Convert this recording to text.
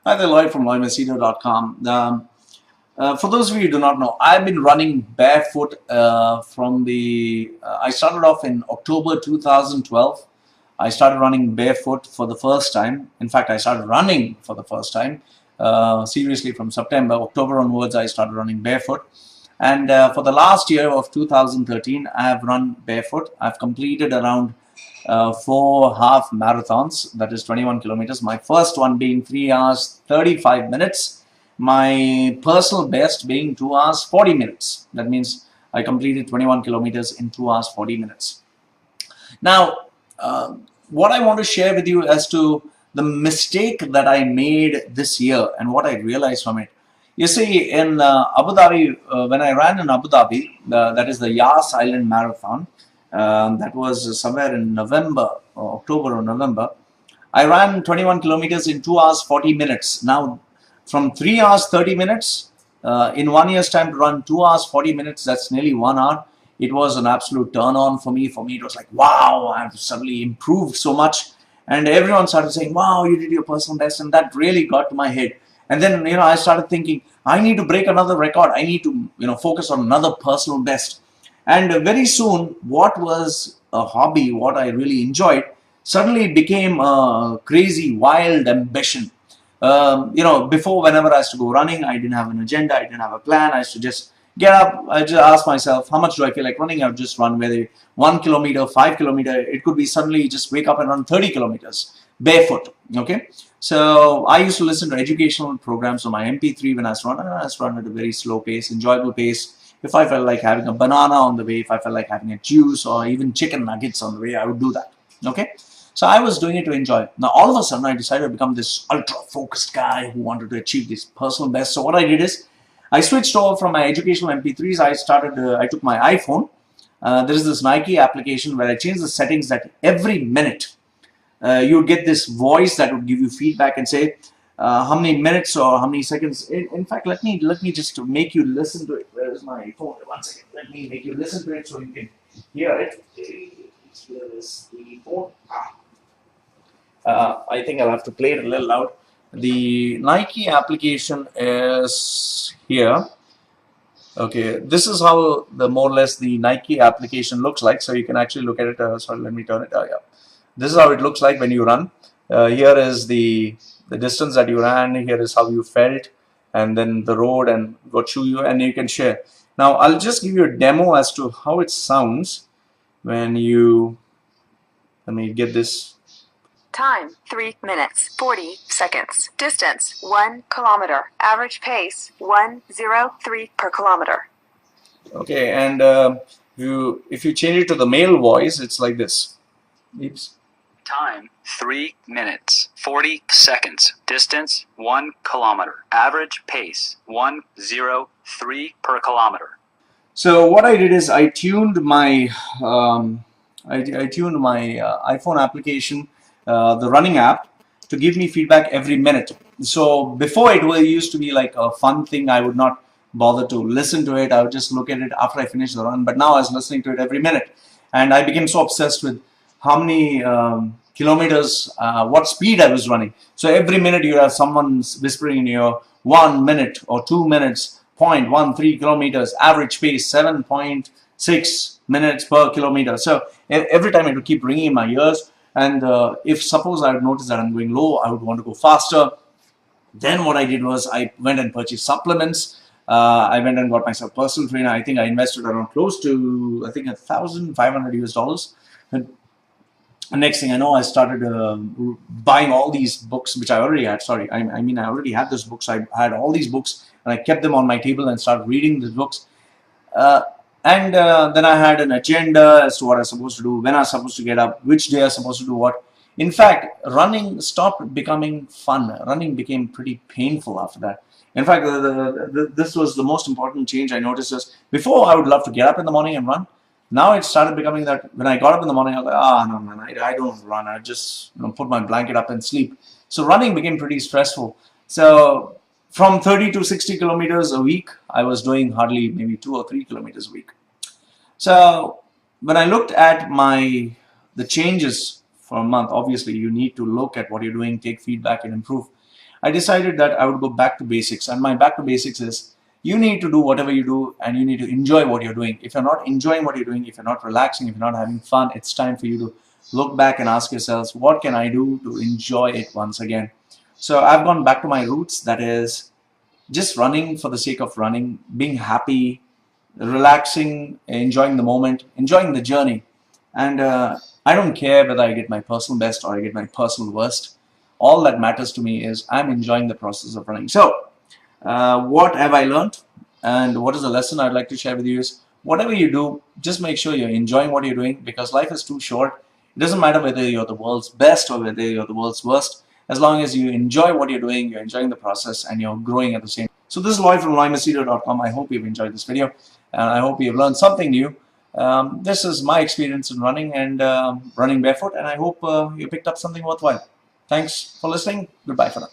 Hi there, Loy from loymachedo.com. For those of you who do not know, I've been running barefoot I started off in October 2012. I started running barefoot for the first time. In fact, I started running for the first time. Seriously, from September, October onwards, I started running barefoot. And for the last year of 2013, I have run barefoot. I've completed around 4 half marathons, that is 21 kilometers. My first one being 3 hours 35 minutes. My personal best being 2 hours 40 minutes. That means I completed 21 kilometers in 2 hours 40 minutes. Now, what I want to share with you as to the mistake that I made this year and what I realized from it. You see, in Abu Dhabi, when I ran in Abu Dhabi, that is the Yas Island Marathon, that was somewhere in November, or October or November. I ran 21 kilometers in 2 hours 40 minutes. Now, from 3 hours 30 minutes, in 1 year's time to run 2 hours 40 minutes, that's nearly 1 hour. It was an absolute turn on for me. For me, it was like, wow, I've suddenly improved so much. And everyone started saying, wow, you did your personal best. And that really got to my head. And then, I started thinking, I need to break another record. I need to, focus on another personal best. And very soon, what was a hobby, what I really enjoyed, suddenly became a crazy, wild ambition. Before, whenever I used to go running, I didn't have an agenda, I didn't have a plan. I used to just get up, I just ask myself, how much do I feel like running? I would just run, whether 1 kilometer, 5 kilometer, it could be suddenly just wake up and run 30 kilometers barefoot. Okay. So I used to listen to educational programs on my MP3 when I was running. I used to run at a very slow pace, enjoyable pace. If I felt like having a banana on the way, if I felt like having a juice or even chicken nuggets on the way, I would do that. Okay. So I was doing it to enjoy. Now, all of a sudden, I decided to become this ultra-focused guy who wanted to achieve this personal best. So what I did is, I switched over from my educational MP3s. I took my iPhone. There is this Nike application where I changed the settings that every minute you would get this voice that would give you feedback and say how many minutes or how many seconds. In fact, let me just make you listen to it. Where is my phone? 1 second. Let me make you listen to it so you can hear it. Here is the phone. I think I'll have to play it a little loud. The Nike application is here. Okay, this is how more or less the Nike application looks like. So you can actually look at it. Sorry, let me turn it. Yeah, this is how it looks like when you run. Here is the distance that you ran. Here is how you felt, and then the road and what shoe you, and you can share. Now I'll just give you a demo as to how it sounds when you. Let me get this. Time 3 minutes 40 seconds. Distance 1 kilometer. Average pace 103 per kilometer. Okay, and if you change it to the male voice, it's like this. Oops. Time 3 minutes 40 seconds. Distance 1 kilometer. Average pace 103 per kilometer. So what I did is I tuned my iPhone application, the running app, to give me feedback every minute. So before it used to be like a fun thing. I would not bother to listen to it. I would just look at it after I finished the run. But now I was listening to it every minute, and I became so obsessed with how many kilometers, what speed I was running. So every minute you have someone whispering in your 1 minute or 2 minutes, 0.13 kilometers, average pace 7.6 minutes per kilometer. So every time it would keep ringing in my ears. And if suppose I would notice that I'm going low, I would want to go faster. Then what I did was I went and purchased supplements. I went and got myself a personal trainer. I think I invested around close to, I think, $1,500. And next thing I know, I started buying all these books, which I already had. Sorry, I mean, I already had those books. I had all these books, and I kept them on my table and started reading these books. And then I had an agenda as to what I was supposed to do, when I was supposed to get up, which day I was supposed to do what. In fact, running stopped becoming fun. Running became pretty painful after that. In fact, this was the most important change I noticed. Was before I would love to get up in the morning and run. Now it started becoming that when I got up in the morning, I was like, no, man, I don't run. I just put my blanket up and sleep. So running became pretty stressful. So from 30 to 60 kilometers a week, I was doing hardly maybe 2 or 3 kilometers a week. So when I looked at the changes for a month, obviously you need to look at what you're doing, take feedback and improve. I decided that I would go back to basics. And my back to basics is, you need to do whatever you do and you need to enjoy what you're doing. If you're not enjoying what you're doing, if you're not relaxing, if you're not having fun, it's time for you to look back and ask yourselves, what can I do to enjoy it once again? So I've gone back to my roots, that is just running for the sake of running, being happy, relaxing, enjoying the moment, enjoying the journey. And I don't care whether I get my personal best or I get my personal worst. All that matters to me is I'm enjoying the process of running. So what have I learned, and what is the lesson I'd like to share with you is, whatever you do, just make sure you're enjoying what you're doing, because life is too short. It doesn't matter whether you're the world's best or whether you're the world's worst. As long as you enjoy what you're doing, you're enjoying the process, and you're growing at the same time. So this is Loy from loymachedo.com. I hope you've enjoyed this video, and I hope you've learned something new. This is my experience in running and running barefoot, and I hope you picked up something worthwhile. Thanks for listening. Goodbye for now.